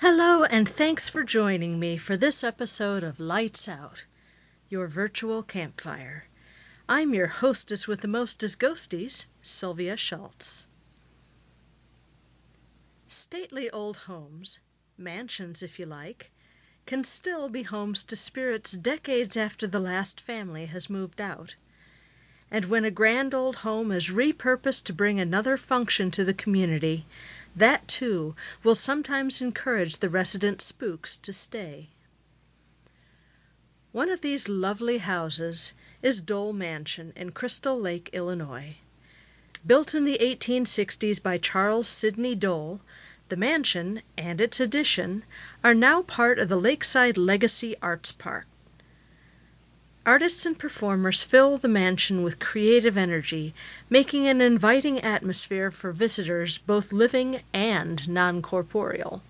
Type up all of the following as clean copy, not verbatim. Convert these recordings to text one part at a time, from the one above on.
Hello, and thanks for joining me for this episode of Lights Out, your virtual campfire. I'm your hostess with the mostest ghosties, Sylvia Schultz. Stately old homes, mansions if you like, can still be homes to spirits decades after the last family has moved out. And when a grand old home is repurposed to bring another function to the community, that too will sometimes encourage the resident spooks to stay. One of these lovely houses is Dole Mansion in Crystal Lake, Illinois. Built in the 1860s by Charles Sidney Dole, the mansion and its addition are now part of the Lakeside Legacy Arts Park. Artists and performers fill the mansion with creative energy, making an inviting atmosphere for visitors both living and non-corporeal.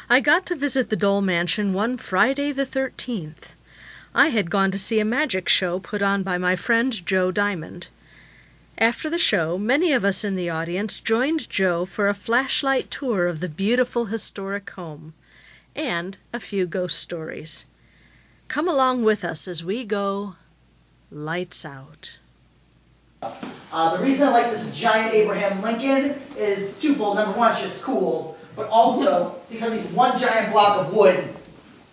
I got to visit the Dole Mansion one Friday the 13th. I had gone to see a magic show put on by my friend Joe Diamond. After the show, many of us in the audience joined Joe for a flashlight tour of the beautiful historic home and a few ghost stories. Come along with us as we go lights out. The reason I like this giant Abraham Lincoln is twofold. Number one, it's just cool, but also because he's one giant block of wood,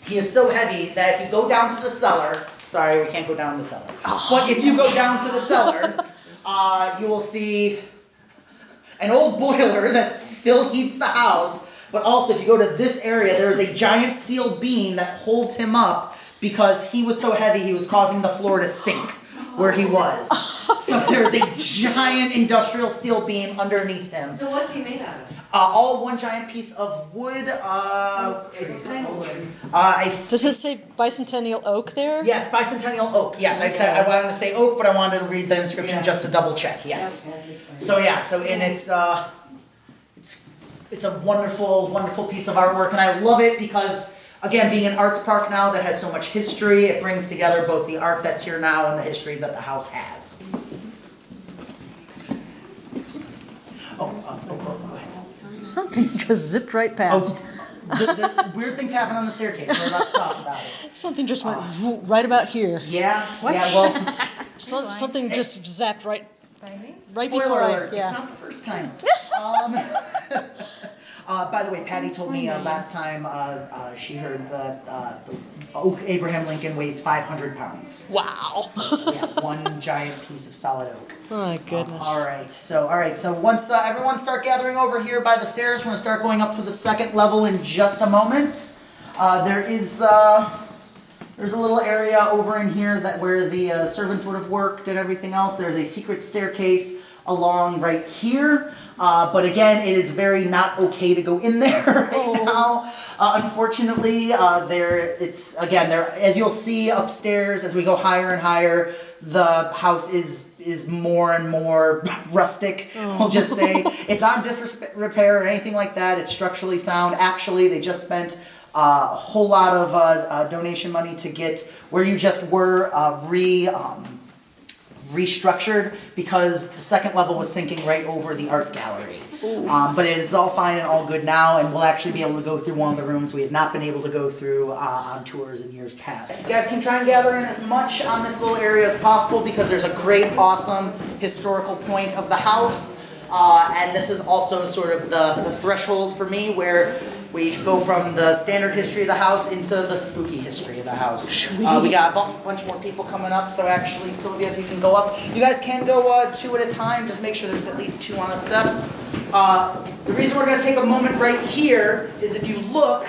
he is so heavy that if you go down to the cellar, sorry, we can't go down the cellar, but if you go down to the cellar, you will see an old boiler that still heats the house, but also if you go to this area, there is a giant steel beam that holds him up because he was so heavy he was causing the floor to sink where he was. So there's a giant industrial steel beam underneath him. So what's he made out of? All one giant piece of wood. Does it say bicentennial oak there? Yes, bicentennial oak. Yes, I said I wanted to say oak, but I wanted to read the inscription just to double check. Yes. So and it's a wonderful, wonderful piece of artwork, and I love it because, again, being an arts park now that has so much history, it brings together both the art that's here now and the history that the house has. Go ahead. Something just zipped right past. The weird things happen on the staircase. We're not talking about it. Something just went right about here. Yeah. What? Yeah. Well. Something just zapped right Spoiler before alert, Yeah. It's not the first time. By the way, Patty told me last time she heard that the oak Abraham Lincoln weighs 500 pounds. Wow. Yeah, one giant piece of solid oak. Oh my goodness. All right. So once everyone start gathering over here by the stairs, we're gonna start going up to the second level in just a moment. There's a little area over in here where the servants would have worked and everything else. There's a secret staircase along right here. But again, it is very not okay to go in there right now. Unfortunately, as you'll see upstairs, as we go higher and higher, the house is more and more rustic. We'll just say it's not disrepair or anything like that. It's structurally sound. Actually, they just spent a whole lot of donation money to get where you just were restructured because the second level was sinking right over the art gallery. But it is all fine and all good now, and we'll actually be able to go through one of the rooms we have not been able to go through on tours in years past. You guys can try and gather in as much on this little area as possible because there's a great, awesome historical point of the house. And this is also sort of the threshold for me where we go from the standard history of the house into the spooky history of the house. We got a bunch more people coming up, so actually, Sylvia, if you can go up. You guys can go two at a time, just make sure there's at least two on a step. The reason we're going to take a moment right here is if you look.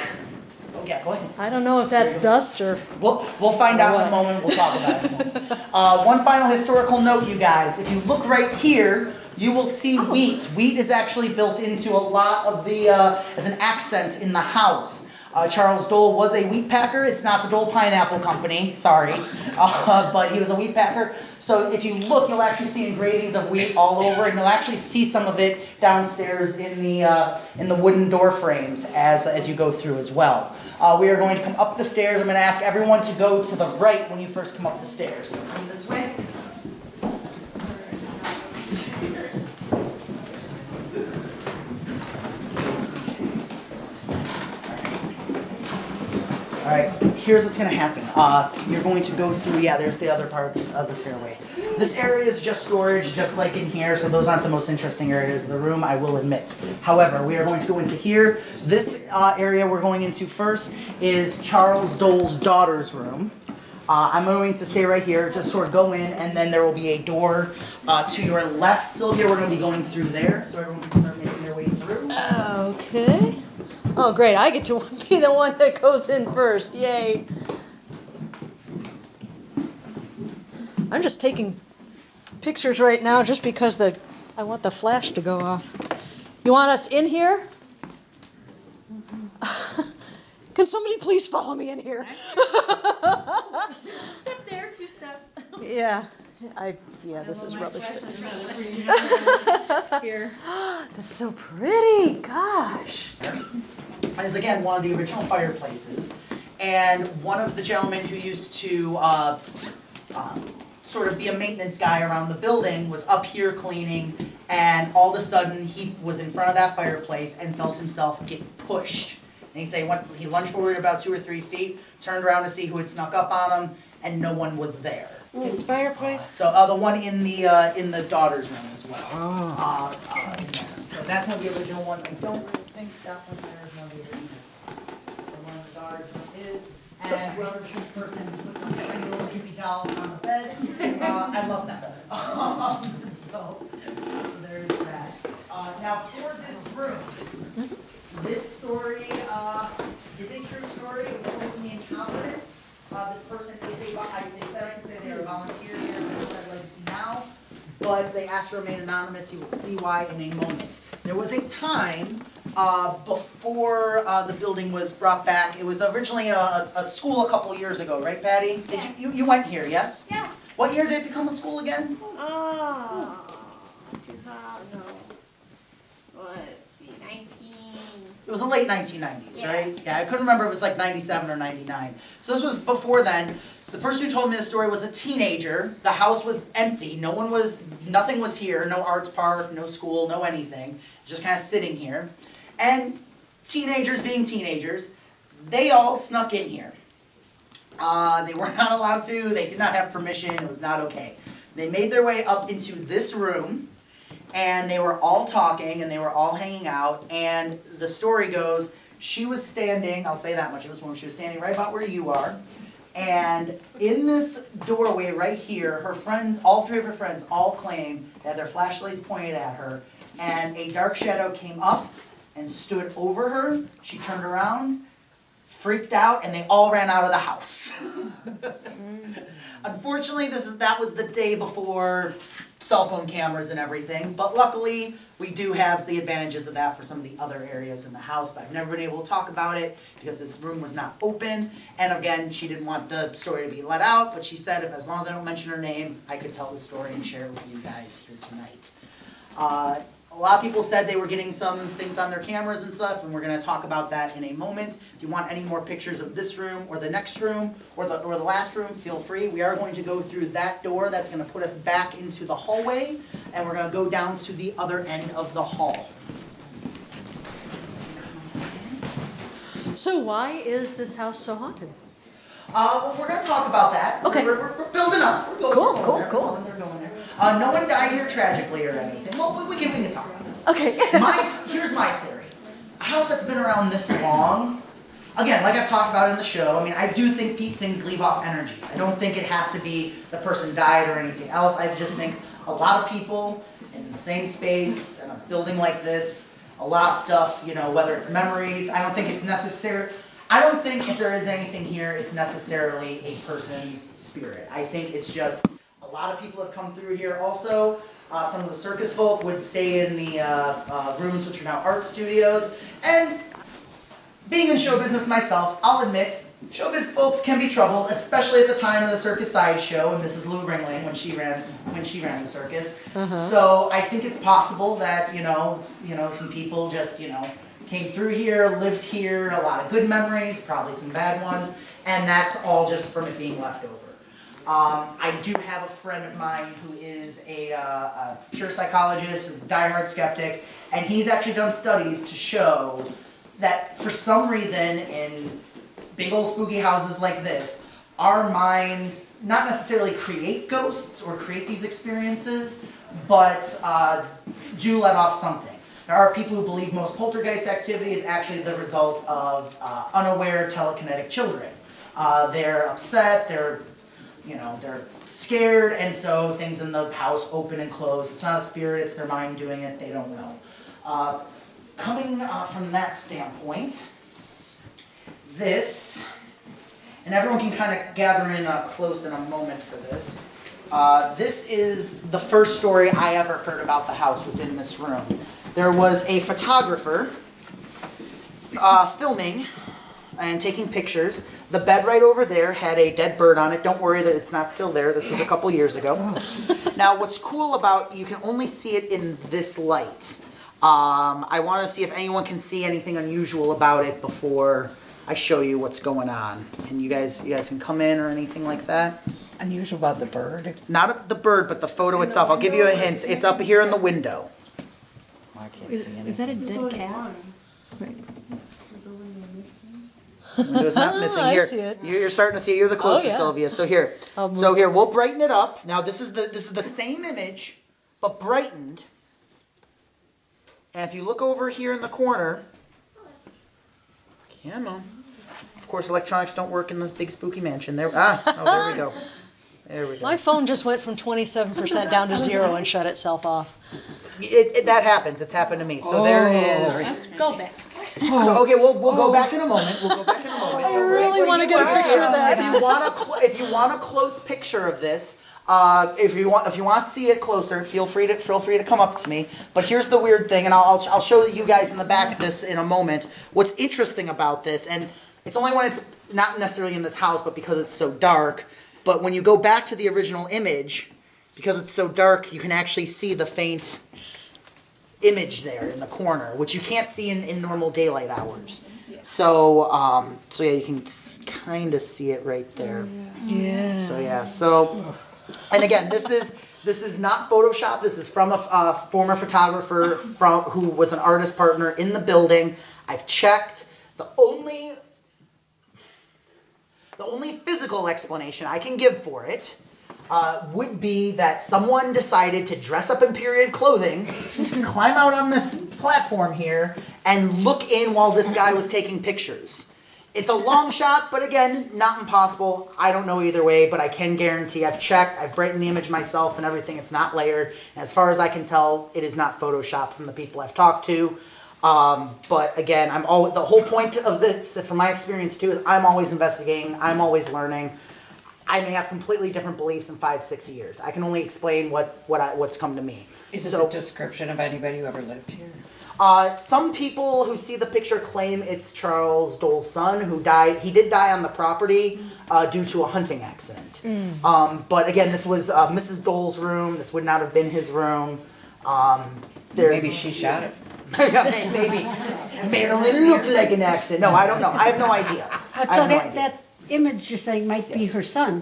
Oh, yeah, go ahead. I don't know if that's dust or... We'll find out in a moment. We'll talk about it. One final historical note, you guys. If you look right here, you will see wheat. Wheat is actually built into a lot of the, as an accent in the house. Charles Dole was a wheat packer. It's not the Dole Pineapple Company, sorry, but he was a wheat packer. So if you look, you'll actually see engravings of wheat all over, and you'll actually see some of it downstairs in the wooden door frames as you go through as well. We are going to come up the stairs. I'm going to ask everyone to go to the right when you first come up the stairs. So come this way. All right, here's what's going to happen. You're going to go through, there's the other part of the stairway. This area is just storage, just like in here, so those aren't the most interesting areas of the room, I will admit. However, we are going to go into here. This area we're going into first is Charles Dole's daughter's room. I'm going to stay right here, just sort of go in, and then there will be a door to your left. Sylvia, we're going to be going through there, so everyone can start making their way through. Okay. Oh, great. I get to be the one that goes in first. Yay. I'm just taking pictures right now just because I want the flash to go off. You want us in here? Can somebody please follow me in here? Step there, 2 steps. Yeah. This is rubbish. Here. That's so pretty. Gosh. Is again one of the original fireplaces, and one of the gentlemen who used to sort of be a maintenance guy around the building was up here cleaning, and all of a sudden he was in front of that fireplace and felt himself get pushed. And he lunged forward about 2 or 3 feet, turned around to see who had snuck up on him, and no one was there. This fireplace? So the one in the daughter's room as well. Oh. So that's one of the original ones. I don't think that one there is one of the original. The one in the daughter's room is. And whoever the shoot person put the tiny little Judy doll on the bed. I love that. So there's that. Now for this room, this story is a true story. It was told to me in confidence. This person is they said I can say they are a volunteer here at Hillside Legacy now, but they asked to remain anonymous. You will see why in a moment. There was a time before the building was brought back. It was originally a school a couple of years ago, right, Patty? Yeah. You went here, yes? Yeah. What year did it become a school again? 19. It was the late 1990s, Yeah. right? Yeah, I couldn't remember if it was like 97 or 99. So this was before then. The person who told me the story was a teenager. The house was empty. Nothing was here. No arts park, no school, no anything. Just kind of sitting here. And teenagers being teenagers, they all snuck in here. They were not allowed to. They did not have permission. It was not okay. They made their way up into this room. And they were all talking, and they were all hanging out, and the story goes, she was standing, I'll say that much, she was standing right about where you are, and in this doorway right here, her friends, all 3 of her friends, all claim they had their flashlights pointed at her, and a dark shadow came up and stood over her. She turned around, freaked out, and they all ran out of the house. Unfortunately, that was the day before cell phone cameras and everything, but luckily we do have the advantages of that for some of the other areas in the house, but I've never been able to talk about it because this room was not open, and again, she didn't want the story to be let out, but she said if as long as I don't mention her name, I could tell the story and share it with you guys here tonight. A lot of people said they were getting some things on their cameras and stuff, and we're going to talk about that in a moment. If you want any more pictures of this room or the next room or the last room, feel free. We are going to go through that door. That's going to put us back into the hallway, and we're going to go down to the other end of the hall. So why is this house so haunted? Well, we're going to talk about that. Okay. We're building up. We're Cool. They're going there. No one died here tragically or anything. Well, we can talk about that. Okay. Here's my theory. A house that's been around this long, again, like I've talked about in the show, I do think things leave off energy. I don't think it has to be the person died or anything else. I just think a lot of people in the same space, in a building like this, a lot of stuff, whether it's memories, I don't think it's necessary. I don't think if there is anything here, it's necessarily a person's spirit. I think it's just a lot of people have come through here also. Some of the circus folk would stay in the rooms which are now art studios. And being in show business myself, I'll admit, showbiz folks can be troubled, especially at the time of the Circus Sideshow and Mrs. Lou Ringling when she ran the circus. Uh-huh. So I think it's possible that some people just came through here, lived here, a lot of good memories, probably some bad ones, and that's all just from it being left over. I do have a friend of mine who is a pure psychologist, a diehard skeptic, and he's actually done studies to show that for some reason in big old spooky houses like this, our minds not necessarily create ghosts or create these experiences, but do let off something. There are people who believe most poltergeist activity is actually the result of unaware telekinetic children. They're upset, they're scared, and so things in the house open and close. It's not a spirit, it's their mind doing it, they don't know. Coming from that standpoint, this, and everyone can kind of gather in close in a moment for this. This is the first story I ever heard about the house was in this room. There was a photographer filming and taking pictures. The bed right over there had a dead bird on it. Don't worry that it's not still there. This was a couple years ago. Now, what's cool about, you can only see it in this light. I want to see if anyone can see anything unusual about it before I show you what's going on. And you guys can come in or anything like that. Unusual about the bird? Not the bird, but the photo itself. I'll give you a hint. It's up here in the window. I can't see anything. Is that a dead cat? Right. Window's not missing. Here, I see it. You're starting to see it. You're the closest, yeah. Sylvia. So here, we'll brighten it up. Now this is the same image, but brightened. And if you look over here in the corner, come on. Of course, electronics don't work in this big spooky mansion. There we go. There we go. My phone just went from 27% down to 0 and shut itself off. That happens. It's happened to me. So there is. Let's go back. So, okay, we'll go back in a moment. I really want to get a picture of that. If you want a close picture of this, if you want to see it closer, feel free to come up to me. But here's the weird thing, and I'll show you guys in the back of this in a moment. What's interesting about this, and it's only when it's not necessarily in this house, but because it's so dark. But when you go back to the original image, because it's so dark, you can actually see the faint image there in the corner, which you can't see in normal daylight hours. So yeah, you can kind of see it right there. Yeah. So and again, this is not Photoshop. This is from a former photographer who was an artist partner in the building. I've checked. The only physical explanation I can give for it would be that someone decided to dress up in period clothing, climb out on this platform here, and look in while this guy was taking pictures. It's a long shot, but again, not impossible. I don't know either way, but I can guarantee I've checked, I've brightened the image myself and everything. It's not layered. And as far as I can tell, it is not Photoshopped from the people I've talked to. But again, the whole point of this, from my experience too, is I'm always investigating. I'm always learning. I may have completely different beliefs in 5-6 years. I can only explain what's come to me. Is it a description of anybody who ever lived here? Some people who see the picture claim it's Charles Dole's son who died. He did die on the property due to a hunting accident. But again, this was Mrs. Dole's room. This would not have been his room. Maybe she shot it. Maybe. Made it only look like an accident. No, I don't know. I have no idea. That image you're saying might be her son.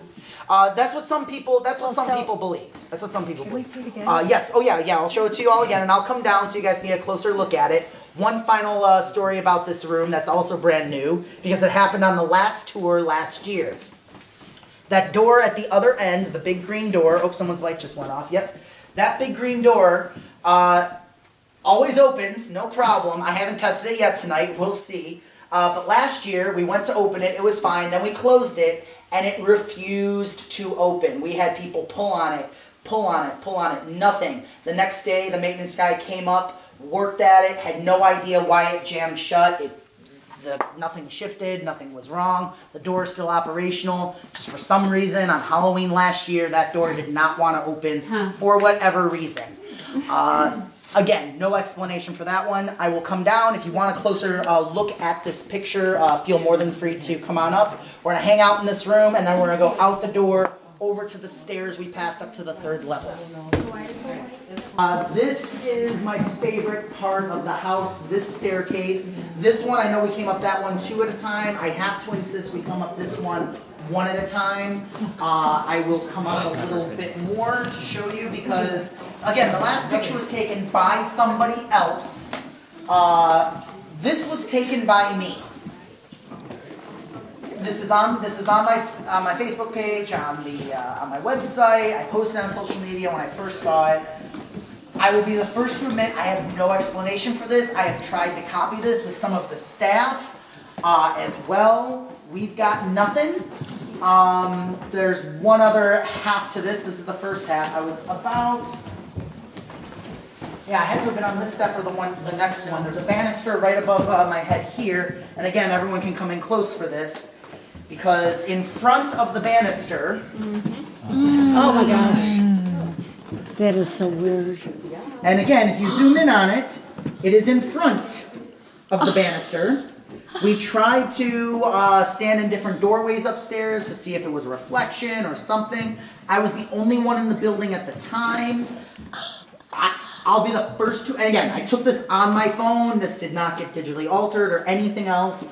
That's what some people believe. That's what some people believe. Can we see it again? Yes. Oh yeah. I'll show it to you all again, and I'll come down so you guys can get a closer look at it. One final story about this room that's also brand new because it happened on the last tour last year. That door at the other end, the big green door. Oh, someone's light just went off. Yep. That big green door always opens, no problem. I haven't tested it yet tonight. We'll see. But last year, we went to open it. It was fine. Then we closed it, and it refused to open. We had people pull on it, nothing. The next day, the maintenance guy came up, worked at it, had no idea why it jammed shut. Nothing shifted, nothing was wrong. The door is still operational. Just for some reason, on Halloween last year, that door did not want to open for whatever reason. Again, no explanation for that one. I will come down. If you want a closer look at this picture, feel more than free to come on up. We're going to hang out in this room, and then we're going to go out the door over to the stairs we passed up to the 3rd level. This is my favorite part of the house, this staircase. This one, I know we came up that one 2 at a time. I have to insist we come up this one 1 at a time. I will come up a little bit more to show you because, again, the last picture was taken by somebody else. This was taken by me. This is on my Facebook page, on my website. I posted on social media when I first saw it. I will be the first to admit I have no explanation for this. I have tried to copy this with some of the staff as well. We've got nothing. There's one other half to this. This is the first half. I was about... Yeah, I had to have been on this step or the next one. There's a banister right above my head here. And again, everyone can come in close for this. Because in front of the banister... Oh my gosh. That is so weird. And again, if you zoom in on it, it is in front of the banister. We tried to stand in different doorways upstairs to see if it was a reflection or something. I was the only one in the building at the time. I'll be the first to, and again, I took this on my phone. This did not get digitally altered or anything else.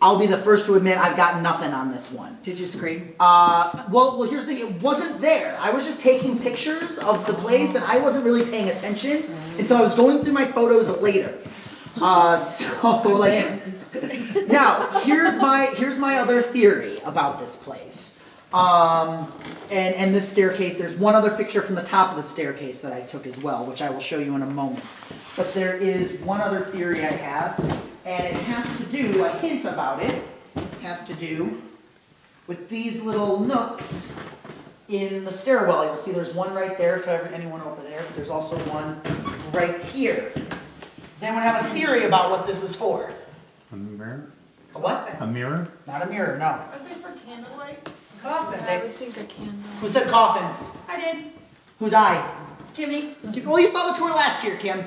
I'll be the first to admit I've got nothing on this one. Did you scream? Well, here's the thing. It wasn't there. I was just taking pictures of the place, and I wasn't really paying attention until I was going through my photos later. Now, here's my other theory about this place. And this staircase, there's one other picture from the top of the staircase that I took as well, which I will show you in a moment. But there is one other theory I have, and it has to do, a hint about it, has to do with these little nooks in the stairwell. You'll see there's one right there for anyone over there, but there's also one right here. Does anyone have a theory about what this is for? A mirror? A what? A mirror? Not a mirror, no. Are they for candlelight? Coffin. I would think a candle. Who said coffins? I did. Who's I? Kimmy. Well, you saw the tour last year, Kim.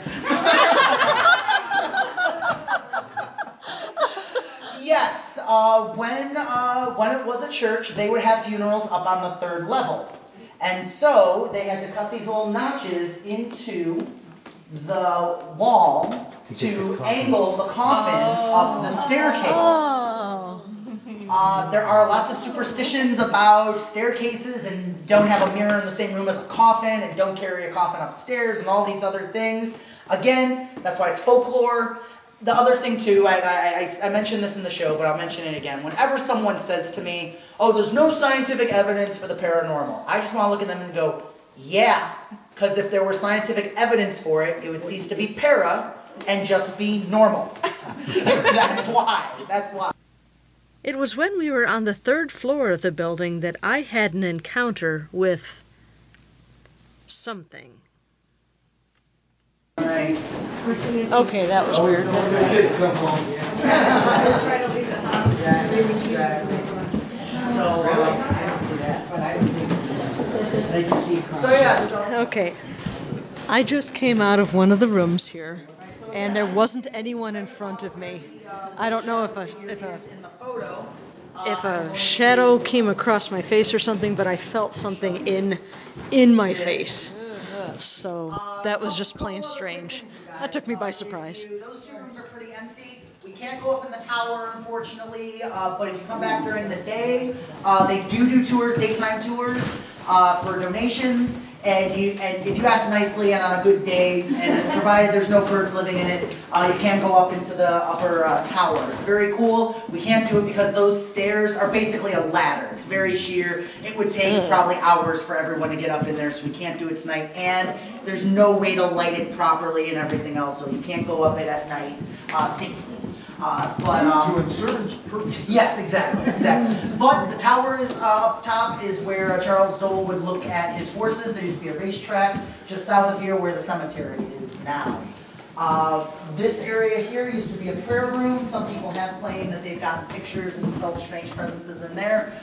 Yes, when it was a church, they would have funerals up on the 3rd level. And so they had to cut these little notches into the wall to angle the coffin up the staircase. Oh. There are lots of superstitions about staircases and don't have a mirror in the same room as a coffin and don't carry a coffin upstairs and all these other things. Again, that's why it's folklore. The other thing too, I mentioned this in the show, but I'll mention it again. Whenever someone says to me, oh, there's no scientific evidence for the paranormal, I just want to look at them and go, yeah, because if there were scientific evidence for it, it would cease to be para and just be normal. That's why. It was when we were on the 3rd floor of the building that I had an encounter with something. Right. Okay, that was weird. Okay. I just came out of one of the rooms here, and there wasn't anyone in front of me. I don't know if a shadow came across my face or something, but I felt something in my face. So that was just plain strange. That took me by surprise. Those 2 rooms are pretty empty. We can't go up in the tower, unfortunately, but if you come back during the day, they do tours, daytime tours, for donations. And if you ask nicely and on a good day, and provided there's no birds living in it, you can go up into the upper tower. It's very cool. We can't do it because those stairs are basically a ladder. It's very sheer. It would take probably hours for everyone to get up in there, so we can't do it tonight. And there's no way to light it properly and everything else, so you can't go up it at night safely. To insurance purposes. Yes, exactly. But the tower is up top is where Charles Dole would look at his horses. There used to be a racetrack just south of here where the cemetery is now. This area here used to be a prayer room. Some people have claimed that they've gotten pictures and felt strange presences in there.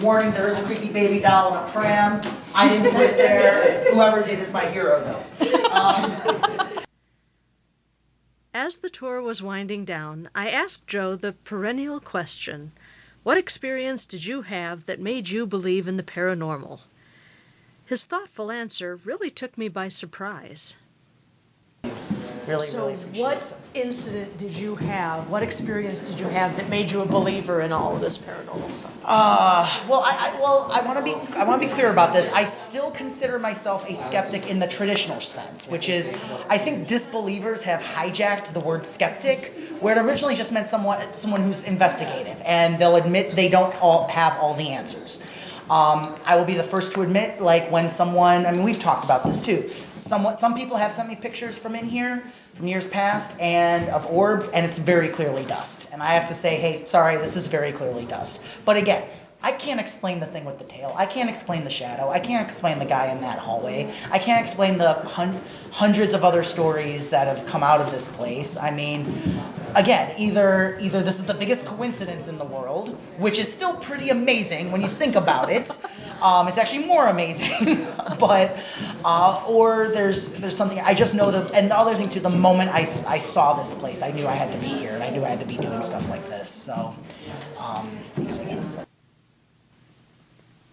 Warning, there is a creepy baby doll in a pram. I didn't put it there. Whoever did is my hero, though. As the tour was winding down, I asked Joe the perennial question, what experience did you have that made you believe in the paranormal? His thoughtful answer really took me by surprise. Really, So really appreciate it. what incident did you have, what experience did you have that made you a believer in all of this paranormal stuff? I want to be clear about this. I still consider myself a skeptic in the traditional sense, which is, I think disbelievers have hijacked the word skeptic, where it originally just meant someone who's investigative, and they'll admit they don't have all the answers. I will be the first to admit, like when someone, I mean, we've talked about this too. Some people have sent me pictures from in here, from years past, and of orbs, and it's very clearly dust. And I have to say, hey, sorry, this is very clearly dust. But again, I can't explain the thing with the tail. I can't explain the shadow. I can't explain the guy in that hallway. I can't explain the hundreds of other stories that have come out of this place. I mean, again, either this is the biggest coincidence in the world, which is still pretty amazing when you think about it. It's actually more amazing, but or there's something. I just know that. And the other thing too, the moment I saw this place, I knew I had to be here, and I knew I had to be doing stuff like this. So yeah.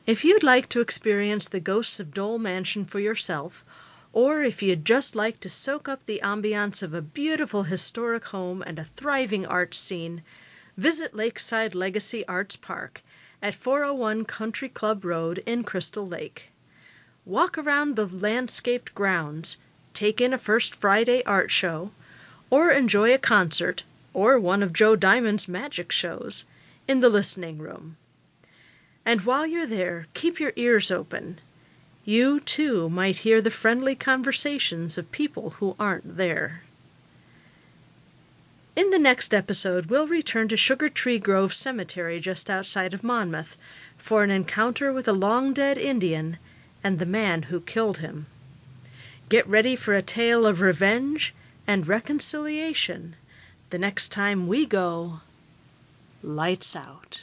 If you'd like to experience the ghosts of Dole Mansion for yourself, or if you'd just like to soak up the ambiance of a beautiful historic home and a thriving art scene, visit Lakeside Legacy Arts Park at 401 Country Club Road in Crystal Lake. Walk around the landscaped grounds, take in a First Friday art show, or enjoy a concert or one of Joe Diamond's magic shows in the listening room. And while you're there, keep your ears open. You, too, might hear the friendly conversations of people who aren't there. In the next episode, we'll return to Sugar Tree Grove Cemetery just outside of Monmouth for an encounter with a long-dead Indian and the man who killed him. Get ready for a tale of revenge and reconciliation the next time we go Lights Out.